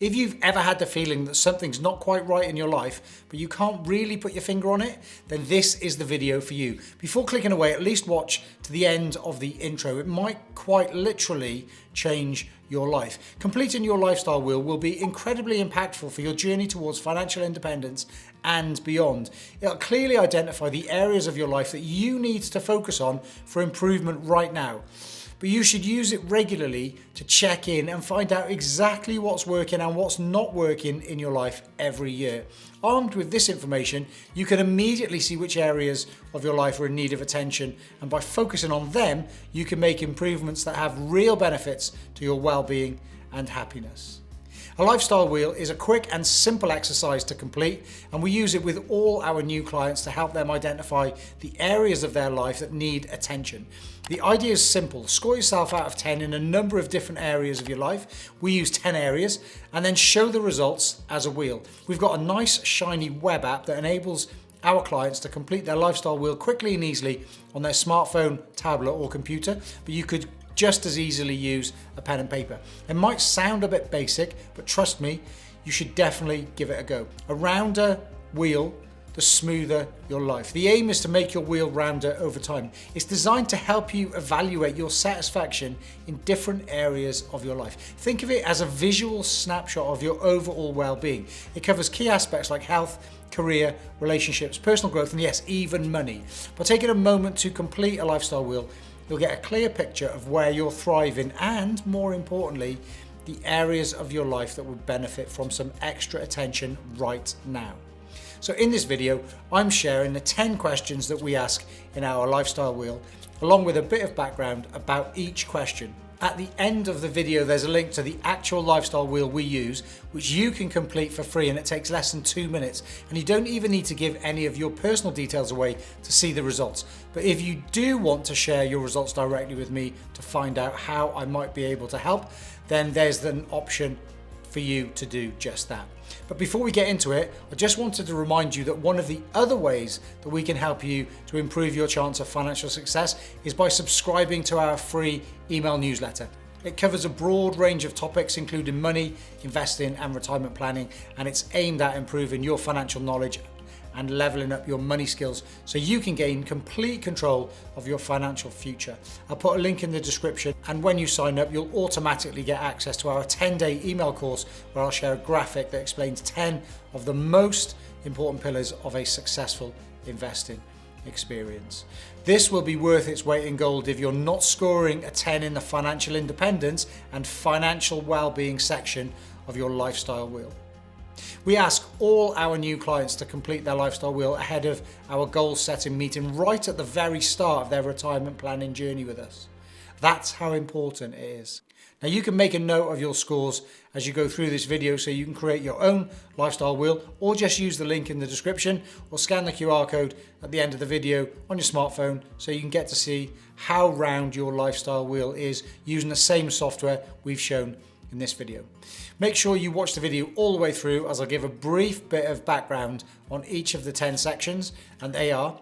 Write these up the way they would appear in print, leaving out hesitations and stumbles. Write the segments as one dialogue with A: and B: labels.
A: If you've ever had the feeling that something's not quite right in your life, but you can't really put your finger on it, then this is the video for you. Before clicking away, at least watch to the end of the intro. It might quite literally change your life. Completing your lifestyle wheel will be incredibly impactful for your journey towards financial independence and beyond. It'll clearly identify the areas of your life that you need to focus on for improvement right now. But you should use it regularly to check in and find out exactly what's working and what's not working in your life every year. Armed with this information, you can immediately see which areas of your life are in need of attention, and by focusing on them, you can make improvements that have real benefits to your well-being and happiness. A lifestyle wheel is a quick and simple exercise to complete, and we use it with all our new clients to help them identify the areas of their life that need attention. The idea is simple. Score yourself out of 10 in a number of different areas of your life. We use 10 areas and then show the results as a wheel. We've got a nice shiny web app that enables our clients to complete their lifestyle wheel quickly and easily on their smartphone, tablet or computer, but you could just as easily use a pen and paper. It might sound a bit basic, but trust me, you should definitely give it a go. A rounder wheel, the smoother your life. The aim is to make your wheel rounder over time. It's designed to help you evaluate your satisfaction in different areas of your life. Think of it as a visual snapshot of your overall well-being. It covers key aspects like health, career, relationships, personal growth, and yes, even money. By taking a moment to complete a lifestyle wheel, you'll get a clear picture of where you're thriving and, more importantly, the areas of your life that would benefit from some extra attention right now. So in this video, I'm sharing the 10 questions that we ask in our lifestyle wheel, along with a bit of background about each question. At the end of the video, there's a link to the actual lifestyle wheel we use, which you can complete for free, and it takes less than 2 minutes. And you don't even need to give any of your personal details away to see the results. But if you do want to share your results directly with me to find out how I might be able to help, then there's an option for you to do just that. But before we get into it, I just wanted to remind you that one of the other ways that we can help you to improve your chance of financial success is by subscribing to our free email newsletter. It covers a broad range of topics, including money, investing, and retirement planning, and it's aimed at improving your financial knowledge and leveling up your money skills so you can gain complete control of your financial future. I'll put a link in the description, and when you sign up, you'll automatically get access to our 10-day email course where I'll share a graphic that explains 10 of the most important pillars of a successful investing experience. This will be worth its weight in gold if you're not scoring a 10 in the financial independence and financial well-being section of your lifestyle wheel. We ask all our new clients to complete their lifestyle wheel ahead of our goal setting meeting right at the very start of their retirement planning journey with us. That's how important it is. Now you can make a note of your scores as you go through this video so you can create your own lifestyle wheel, or just use the link in the description or scan the QR code at the end of the video on your smartphone so you can get to see how round your lifestyle wheel is using the same software we've shown in this video. Make sure you watch the video all the way through as I'll give a brief bit of background on each of the 10 sections, and they are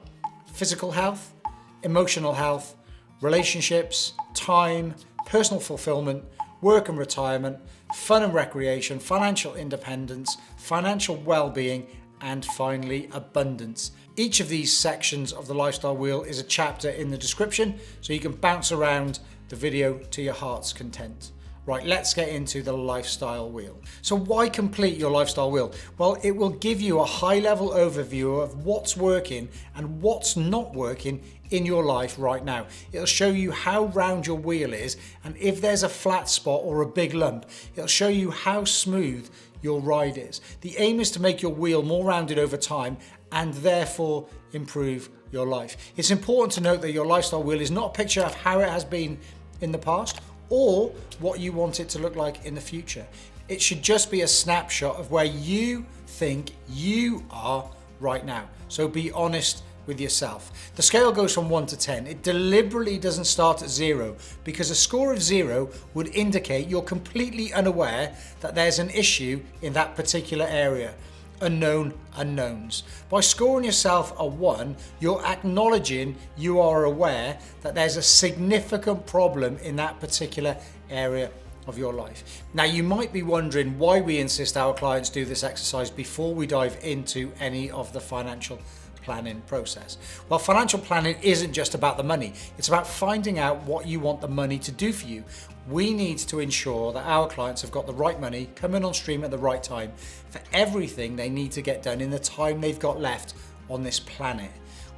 A: physical health, emotional health, relationships, time, personal fulfillment, work and retirement, fun and recreation, financial independence, financial well-being, and finally abundance. Each of these sections of the lifestyle wheel is a chapter in the description, so you can bounce around the video to your heart's content. Right, let's get into the lifestyle wheel. So why complete your lifestyle wheel? Well, it will give you a high-level overview of what's working and what's not working in your life right now. It'll show you how round your wheel is, and if there's a flat spot or a big lump, it'll show you how smooth your ride is. The aim is to make your wheel more rounded over time and therefore improve your life. It's important to note that your lifestyle wheel is not a picture of how it has been in the past or what you want it to look like in the future. It should just be a snapshot of where you think you are right now. So be honest with yourself. The scale goes from 1 to 10. It deliberately doesn't start at 0 because a score of 0 would indicate you're completely unaware that there's an issue in that particular area. Unknown unknowns. By scoring yourself a 1, you're acknowledging you are aware that there's a significant problem in that particular area of your life. Now, you might be wondering why we insist our clients do this exercise before we dive into any of the financial planning process. Well, financial planning isn't just about the money. It's about finding out what you want the money to do for you. We need to ensure that our clients have got the right money coming on stream at the right time for everything they need to get done in the time they've got left on this planet.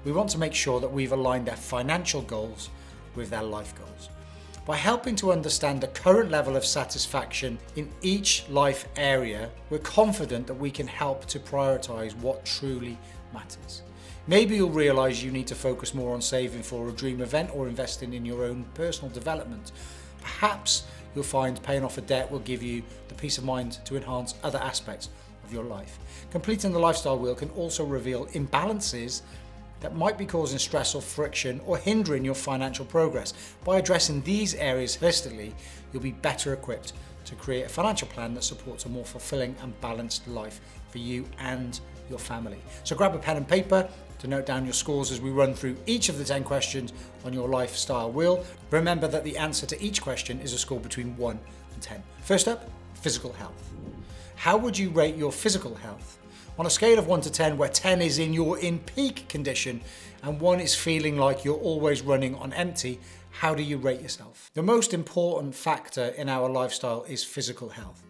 A: We want to make sure that we've aligned their financial goals with their life goals. By helping to understand the current level of satisfaction in each life area, we're confident that we can help to prioritize what truly matters. Maybe you'll realize you need to focus more on saving for a dream event or investing in your own personal development. Perhaps you'll find paying off a debt will give you the peace of mind to enhance other aspects of your life. Completing the lifestyle wheel can also reveal imbalances that might be causing stress or friction or hindering your financial progress. By addressing these areas holistically, you'll be better equipped to create a financial plan that supports a more fulfilling and balanced life for you and your family. So grab a pen and paper to note down your scores as we run through each of the 10 questions on your lifestyle wheel. Remember that the answer to each question is a score between 1 and 10. First up, physical health. How would you rate your physical health? On a scale of 1 to 10, where 10 is in peak condition and 1 is feeling like you're always running on empty, how do you rate yourself? The most important factor in our lifestyle is physical health.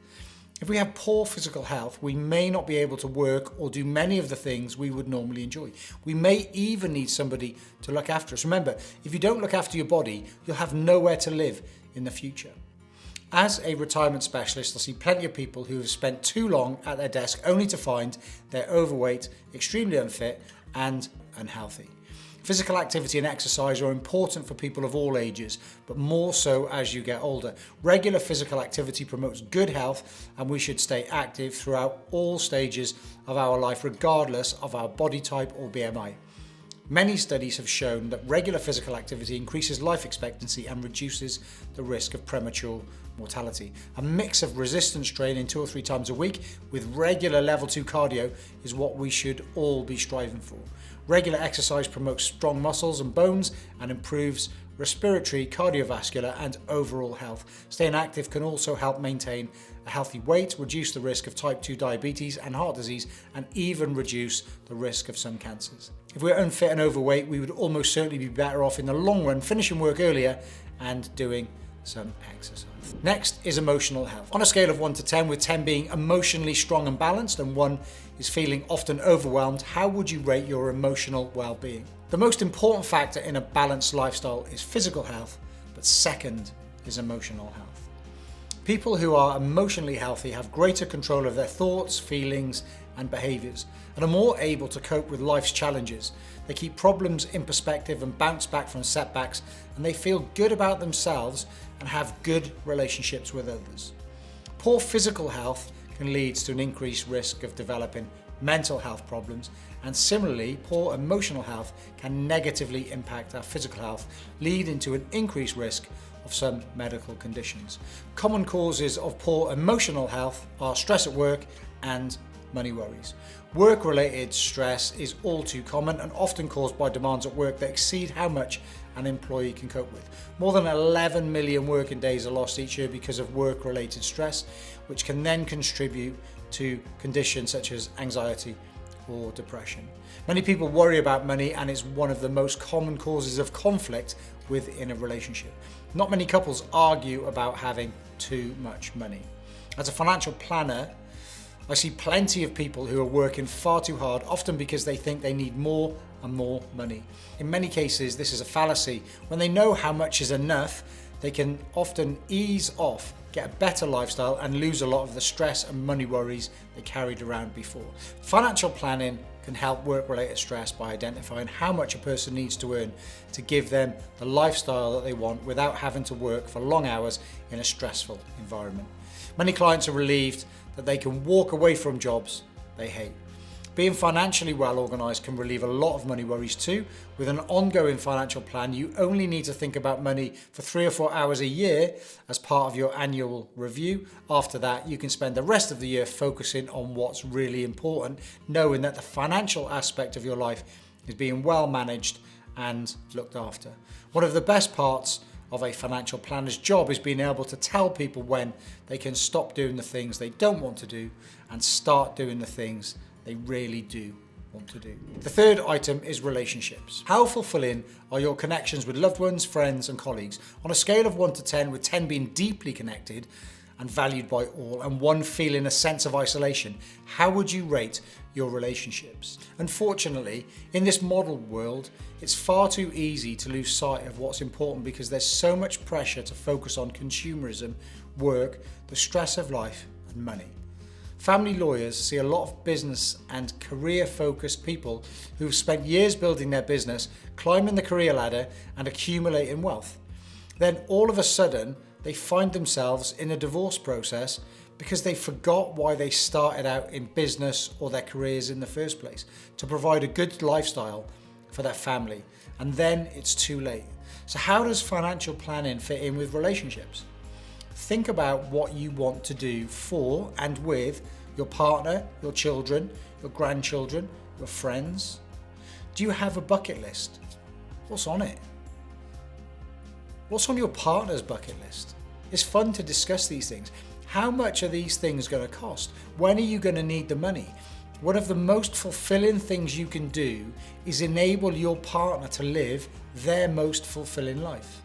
A: If we have poor physical health, we may not be able to work or do many of the things we would normally enjoy. We may even need somebody to look after us. Remember, if you don't look after your body, you'll have nowhere to live in the future. As a retirement specialist, I see plenty of people who have spent too long at their desk only to find they're overweight, extremely unfit, and unhealthy. Physical activity and exercise are important for people of all ages, but more so as you get older. Regular physical activity promotes good health, and we should stay active throughout all stages of our life, regardless of our body type or BMI. Many studies have shown that regular physical activity increases life expectancy and reduces the risk of premature mortality. A mix of resistance training 2 or 3 times a week with regular level 2 cardio is what we should all be striving for. Regular exercise promotes strong muscles and bones and improves respiratory, cardiovascular, and overall health. Staying active can also help maintain a healthy weight, reduce the risk of type 2 diabetes and heart disease, and even reduce the risk of some cancers. If we're unfit and overweight, we would almost certainly be better off in the long run finishing work earlier and doing some exercise. Next is emotional health. On a scale of 1 to 10, with 10 being emotionally strong and balanced and 1 is feeling often overwhelmed, how would you rate your emotional well-being? The most important factor in a balanced lifestyle is physical health, but second is emotional health. People who are emotionally healthy have greater control of their thoughts, feelings, and behaviors, and are more able to cope with life's challenges. They keep problems in perspective and bounce back from setbacks, and they feel good about themselves and have good relationships with others. Poor physical health can lead to an increased risk of developing mental health problems, and similarly, poor emotional health can negatively impact our physical health, leading to an increased risk of some medical conditions. Common causes of poor emotional health are stress at work and money worries. Work-related stress is all too common and often caused by demands at work that exceed how much an employee can cope with. More than 11 million working days are lost each year because of work-related stress, which can then contribute to conditions such as anxiety or depression. Many people worry about money, and it's one of the most common causes of conflict within a relationship. Not many couples argue about having too much money. As a financial planner, I see plenty of people who are working far too hard, often because they think they need more and more money. In many cases, this is a fallacy. When they know how much is enough, they can often ease off, get a better lifestyle, and lose a lot of the stress and money worries they carried around before. Financial planning can help work-related stress by identifying how much a person needs to earn to give them the lifestyle that they want without having to work for long hours in a stressful environment. Many clients are relieved that they can walk away from jobs they hate. Being financially well organised can relieve a lot of money worries too. With an ongoing financial plan, you only need to think about money for 3 or 4 hours a year as part of your annual review. After that, you can spend the rest of the year focusing on what's really important, knowing that the financial aspect of your life is being well managed and looked after. One of the best parts of a financial planner's job is being able to tell people when they can stop doing the things they don't want to do and start doing the things they really do want to do. The third item is relationships. How fulfilling are your connections with loved ones, friends, and colleagues? On a scale of 1 to 10, with 10 being deeply connected and valued by all, and 1 feeling a sense of isolation, how would you rate your relationships? Unfortunately, in this model world, it's far too easy to lose sight of what's important because there's so much pressure to focus on consumerism, work, the stress of life, and money. Family lawyers see a lot of business and career-focused people who've spent years building their business, climbing the career ladder, and accumulating wealth. Then all of a sudden, they find themselves in a divorce process because they forgot why they started out in business or their careers in the first place, to provide a good lifestyle for their family. And then it's too late. So how does financial planning fit in with relationships? Think about what you want to do for and with your partner, your children, your grandchildren, your friends. Do you have a bucket list? What's on it? What's on your partner's bucket list? It's fun to discuss these things. How much are these things going to cost? When are you going to need the money? One of the most fulfilling things you can do is enable your partner to live their most fulfilling life.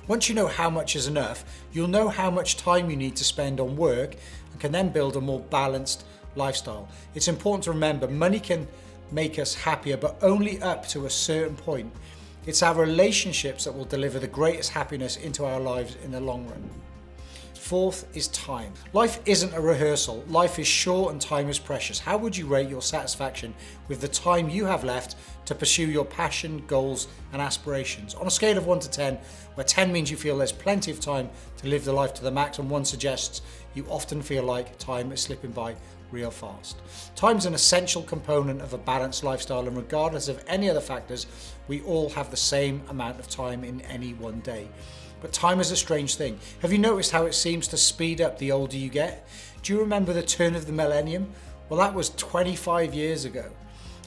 A: Once you know how much is enough, you'll know how much time you need to spend on work and can then build a more balanced lifestyle. It's important to remember money can make us happier, but only up to a certain point. It's our relationships that will deliver the greatest happiness into our lives in the long run. Fourth is time. Life isn't a rehearsal. Life is short and time is precious. How would you rate your satisfaction with the time you have left to pursue your passion, goals, and aspirations? On a scale of 1 to 10, where 10 means you feel there's plenty of time to live the life to the max, and 1 suggests you often feel like time is slipping by real fast. Time's an essential component of a balanced lifestyle, and regardless of any other factors, we all have the same amount of time in any one day. But time is a strange thing. Have you noticed how it seems to speed up the older you get? Do you remember the turn of the millennium? Well, that was 25 years ago,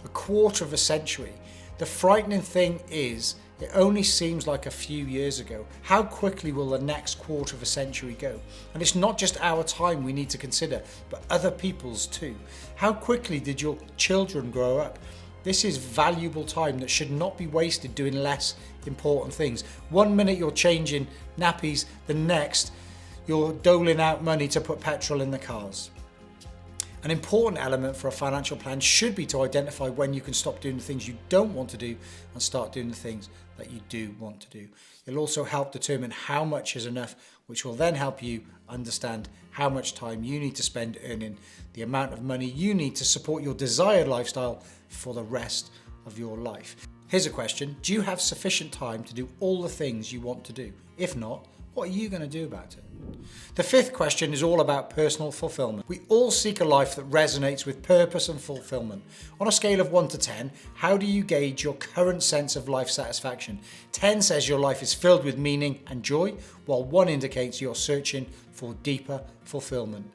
A: a quarter of a century. The frightening thing is, it only seems like a few years ago. How quickly will the next quarter of a century go? And it's not just our time we need to consider, but other people's too. How quickly did your children grow up? This is valuable time that should not be wasted doing less important things. 1 minute you're changing nappies, the next you're doling out money to put petrol in the cars. An important element for a financial plan should be to identify when you can stop doing the things you don't want to do and start doing the things that you do want to do. It'll also help determine how much is enough, which will then help you understand how much time you need to spend earning the amount of money you need to support your desired lifestyle for the rest of your life. Here's a question. Do you have sufficient time to do all the things you want to do? If not, what are you going to do about it? The fifth question is all about personal fulfillment. We all seek a life that resonates with purpose and fulfillment. On a scale of 1 to 10, how do you gauge your current sense of life satisfaction? 10 says your life is filled with meaning and joy, while 1 indicates you're searching for deeper fulfillment.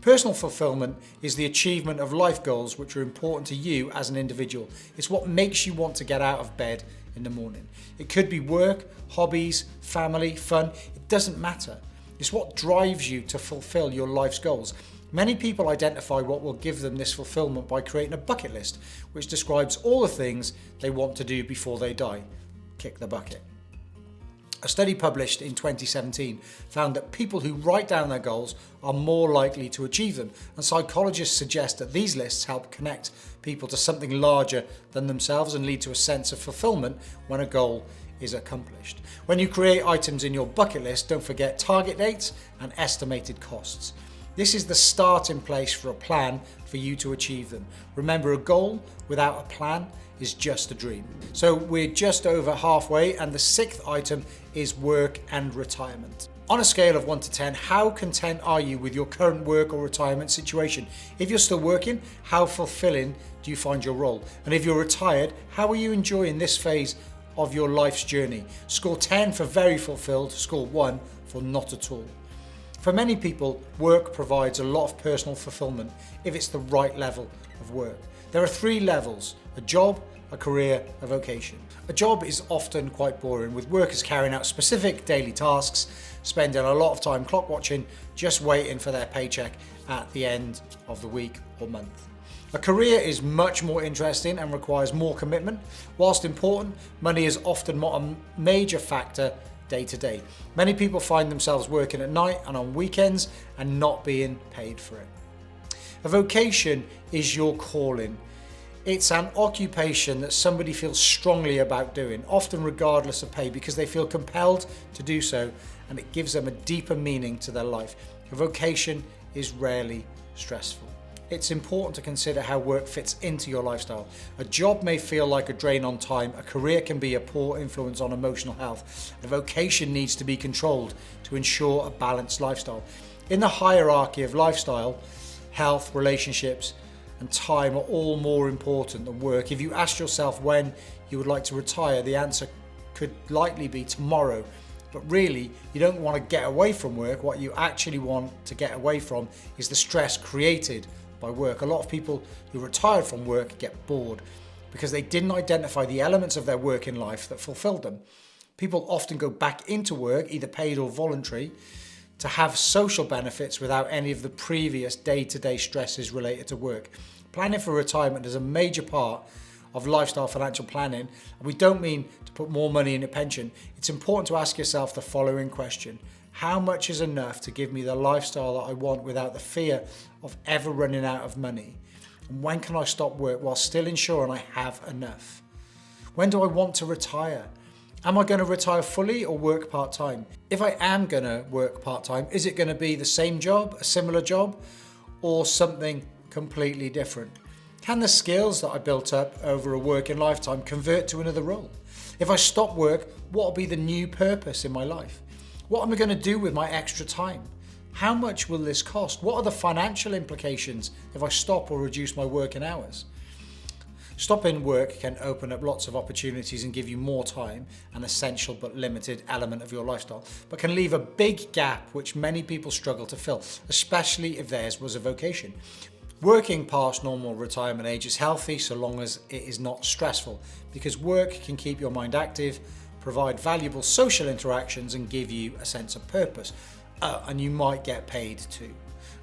A: Personal fulfillment is the achievement of life goals which are important to you as an individual. It's what makes you want to get out of bed in the morning. It could be work, hobbies, family, fun. It doesn't matter. It's what drives you to fulfill your life's goals. Many people identify what will give them this fulfillment by creating a bucket list, which describes all the things they want to do before they die. Kick the bucket. A study published in 2017 found that people who write down their goals are more likely to achieve them, and psychologists suggest that these lists help connect people to something larger than themselves and lead to a sense of fulfillment when a goal is accomplished. When you create items in your bucket list, don't forget target dates and estimated costs. This is the starting place for a plan for you to achieve them. Remember, a goal without a plan is just a dream. So we're just over halfway, and the 6th item is work and retirement. On a scale of 1 to 10, how content are you with your current work or retirement situation? If you're still working, how fulfilling do you find your role? And if you're retired, how are you enjoying this phase of your life's journey? Score 10 for very fulfilled, score 1 for not at all. For many people, work provides a lot of personal fulfillment if it's the right level of work. There are 3 levels: a job, a career a vocation? A job is often quite boring, with workers carrying out specific daily tasks, spending a lot of time clock watching, just waiting for their paycheck at the end of the week or month. A career is much more interesting and requires more commitment. Whilst important, money is often not a major factor day to day. Many people find themselves working at night and on weekends and not being paid for it. A vocation is your calling. It's an occupation that somebody feels strongly about doing, often regardless of pay, because they feel compelled to do so, and it gives them a deeper meaning to their life. A vocation is rarely stressful. It's important to consider how work fits into your lifestyle. A job may feel like a drain on time. A career can be a poor influence on emotional health. A vocation needs to be controlled to ensure a balanced lifestyle. In the hierarchy of lifestyle, health, relationships, and time are all more important than work. If you ask yourself when you would like to retire, the answer could likely be tomorrow. But really, you don't want to get away from work. What you actually want to get away from is the stress created by work. A lot of people who retired from work get bored because they didn't identify the elements of their work in life that fulfilled them. People often go back into work, either paid or voluntary, to have social benefits without any of the previous day-to-day stresses related to work. Planning for retirement is a major part of lifestyle financial planning, and we don't mean to put more money in a pension. It's important to ask yourself the following question: how much is enough to give me the lifestyle that I want without the fear of ever running out of money? And when can I stop work while still ensuring I have enough? When do I want to retire? Am I going to retire fully or work part-time? If I am going to work part-time, is it going to be the same job, a similar job, or something completely different? Can the skills that I built up over a working lifetime convert to another role? If I stop work, what will be the new purpose in my life? What am I going to do with my extra time? How much will this cost? What are the financial implications if I stop or reduce my working hours? Stopping work can open up lots of opportunities and give you more time, an essential but limited element of your lifestyle, but can leave a big gap which many people struggle to fill, especially if theirs was a vocation. Working past normal retirement age is healthy so long as it is not stressful, because work can keep your mind active, provide valuable social interactions, and give you a sense of purpose. And you might get paid too.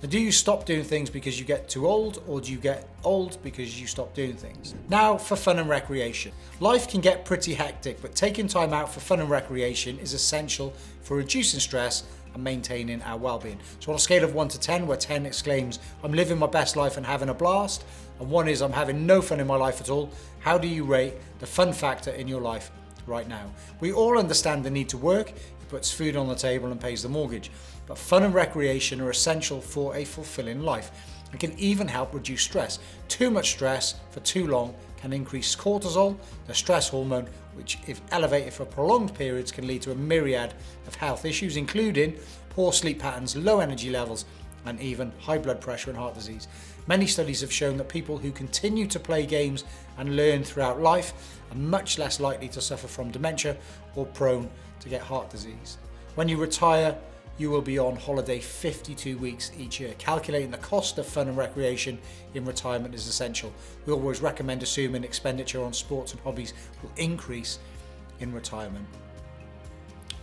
A: And do you stop doing things because you get too old, or do you get old because you stop doing things? Now for fun and recreation. Life can get pretty hectic, but taking time out for fun and recreation is essential for reducing stress and maintaining our well-being. So on a scale of 1 to 10, where 10 exclaims, I'm living my best life and having a blast, and 1 is I'm having no fun in my life at all, how do you rate the fun factor in your life right now? We all understand the need to work. It puts food on the table and pays the mortgage. But fun and recreation are essential for a fulfilling life and can even help reduce stress. Too much stress for too long can increase cortisol, the stress hormone, which if elevated for prolonged periods can lead to a myriad of health issues, including poor sleep patterns, low energy levels, and even high blood pressure and heart disease. Many studies have shown that people who continue to play games and learn throughout life are much less likely to suffer from dementia or prone to get heart disease. When you retire, you will be on holiday 52 weeks each year. Calculating the cost of fun and recreation in retirement is essential. We always recommend assuming expenditure on sports and hobbies will increase in retirement.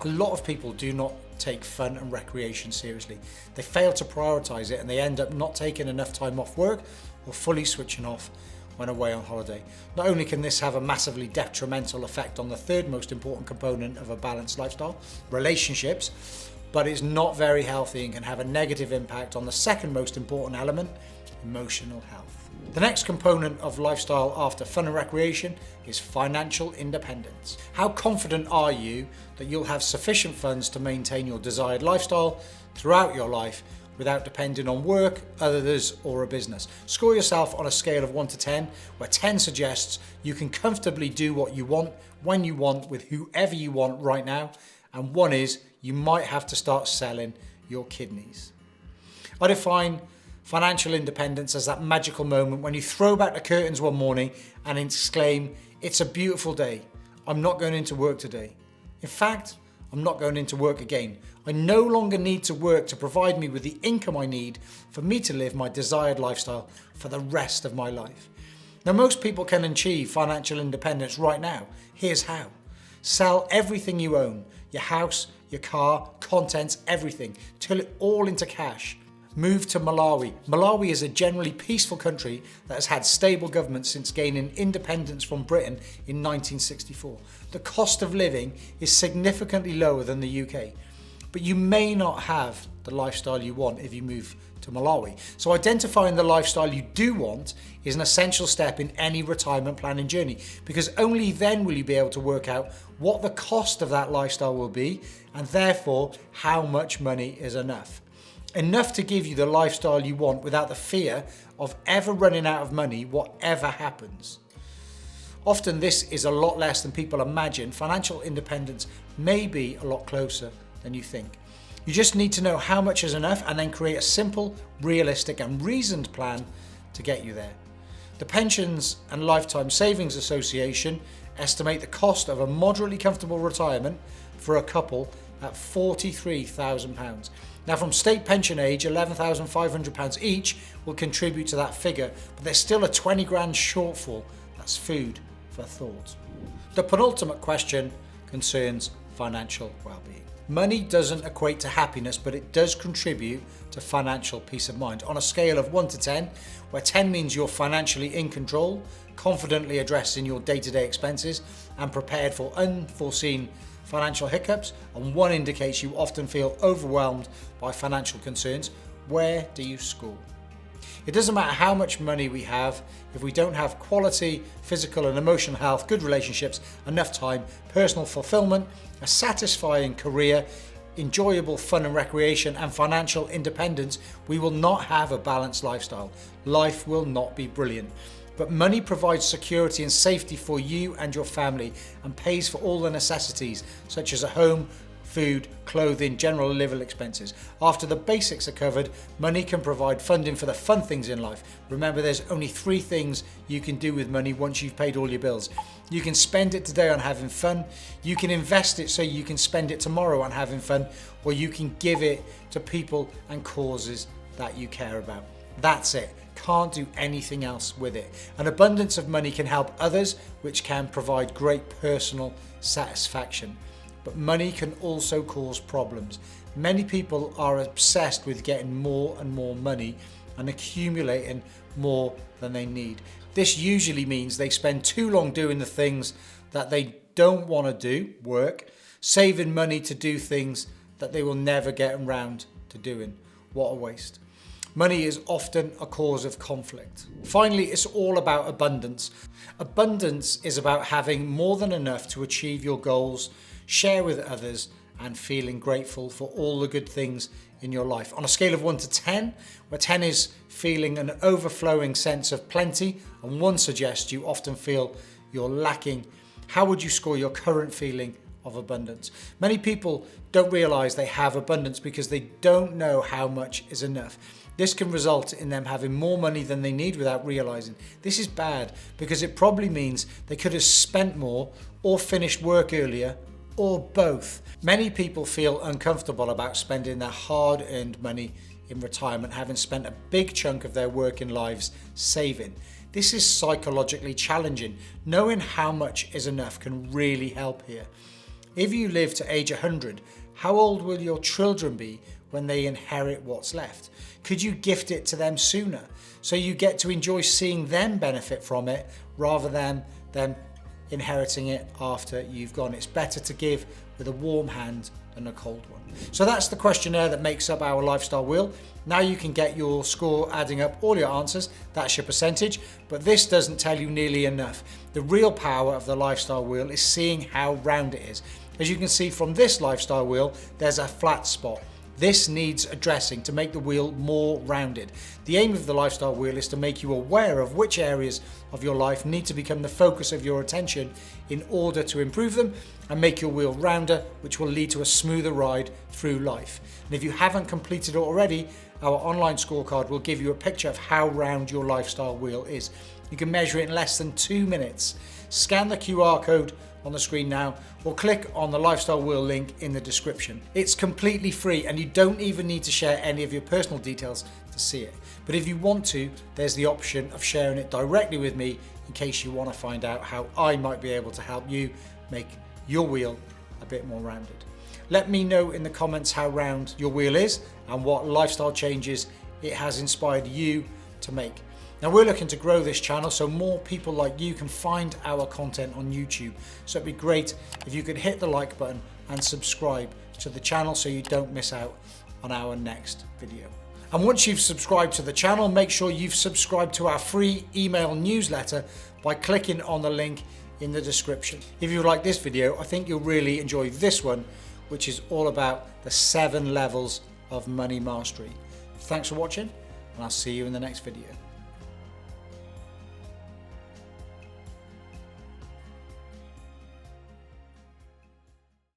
A: A lot of people do not take fun and recreation seriously. They fail to prioritise it and they end up not taking enough time off work or fully switching off when away on holiday. Not only can this have a massively detrimental effect on the third most important component of a balanced lifestyle, relationships, but it's not very healthy and can have a negative impact on the second most important element, emotional health. The next component of lifestyle after fun and recreation is financial independence. How confident are you that you'll have sufficient funds to maintain your desired lifestyle throughout your life without depending on work, others, or a business? Score yourself on a scale of 1 to 10, where 10 suggests you can comfortably do what you want, when you want, with whoever you want right now, and 1 is you might have to start selling your kidneys. I define financial independence as that magical moment when you throw back the curtains one morning and exclaim, "It's a beautiful day. I'm not going into work today. In fact, I'm not going into work again. I no longer need to work to provide me with the income I need for me to live my desired lifestyle for the rest of my life." Now, most people can achieve financial independence right now. Here's how. Sell everything you own, your house, your car, contents, everything. Turn it all into cash. Move to Malawi. Malawi is a generally peaceful country that has had stable government since gaining independence from Britain in 1964. The cost of living is significantly lower than the UK, but you may not have the lifestyle you want if you move to Malawi. So identifying the lifestyle you do want is an essential step in any retirement planning journey, because only then will you be able to work out what the cost of that lifestyle will be, and therefore how much money is enough. Enough to give you the lifestyle you want without the fear of ever running out of money, whatever happens. Often this is a lot less than people imagine. Financial independence may be a lot closer than you think. You just need to know how much is enough and then create a simple, realistic and reasoned plan to get you there. The Pensions and Lifetime Savings Association estimate the cost of a moderately comfortable retirement for a couple at £43,000. Now, from state pension age, £11,500 each will contribute to that figure, but there's still a 20 grand shortfall. That's food for thought. The penultimate question concerns financial well-being. Money doesn't equate to happiness, but it does contribute to financial peace of mind. On a scale of 1 to 10, where 10 means you're financially in control, confidently addressing your day-to-day expenses, and prepared for unforeseen financial hiccups, and 1 indicates you often feel overwhelmed by financial concerns, where do you score? It doesn't matter how much money we have if we don't have quality physical and emotional health, good relationships, enough time, personal fulfillment, a satisfying career, enjoyable fun and recreation, and financial independence. We will not have a balanced lifestyle. Life will not be brilliant. But money provides security and safety for you and your family and pays for all the necessities such as a home, food, clothing, general living expenses. After the basics are covered, money can provide funding for the fun things in life. Remember, there's only 3 things you can do with money once you've paid all your bills. You can spend it today on having fun, you can invest it so you can spend it tomorrow on having fun, or you can give it to people and causes that you care about. That's it. Can't do anything else with it. An abundance of money can help others, which can provide great personal satisfaction. But money can also cause problems. Many people are obsessed with getting more and more money and accumulating more than they need. This usually means they spend too long doing the things that they don't want to do, work, saving money to do things that they will never get around to doing. What a waste. Money is often a cause of conflict. Finally, it's all about abundance. Abundance is about having more than enough to achieve your goals, share with others, and feeling grateful for all the good things in your life. On a scale of 1 to 10, where 10 is feeling an overflowing sense of plenty, and 1 suggests you often feel you're lacking, how would you score your current feeling of abundance? Many people don't realize they have abundance because they don't know how much is enough. This can result in them having more money than they need without realizing. This is bad because it probably means they could have spent more or finished work earlier, or both. Many people feel uncomfortable about spending their hard-earned money in retirement, having spent a big chunk of their working lives saving. This is psychologically challenging. Knowing how much is enough can really help here. If you live to age 100, how old will your children be when they inherit what's left? Could you gift it to them sooner so you get to enjoy seeing them benefit from it rather than them inheriting it after you've gone? It's better to give with a warm hand than a cold one. So that's the questionnaire that makes up our lifestyle wheel. Now you can get your score adding up all your answers. That's your percentage, but this doesn't tell you nearly enough. The real power of the lifestyle wheel is seeing how round it is. As you can see from this lifestyle wheel, there's a flat spot. This needs addressing to make the wheel more rounded. The aim of the lifestyle wheel is to make you aware of which areas of your life need to become the focus of your attention in order to improve them and make your wheel rounder, which will lead to a smoother ride through life. And if you haven't completed it already, our online scorecard will give you a picture of how round your lifestyle wheel is. You can measure it in less than 2 minutes. Scan the QR code on the screen now, or click on the lifestyle wheel link in the description. It's completely free and you don't even need to share any of your personal details to see it. But But if you want to, there's the option of sharing it directly with me in case you want to find out how I might be able to help you make your wheel a bit more rounded. Let me know in the comments how round your wheel is and what lifestyle changes it has inspired you to make. Now, we're looking to grow this channel so more people like you can find our content on YouTube. So it'd be great if you could hit the like button and subscribe to the channel so you don't miss out on our next video. And once you've subscribed to the channel, make sure you've subscribed to our free email newsletter by clicking on the link in the description. If you like this video, I think you'll really enjoy this one, which is all about the 7 levels of money mastery. Thanks for watching, and I'll see you in the next video.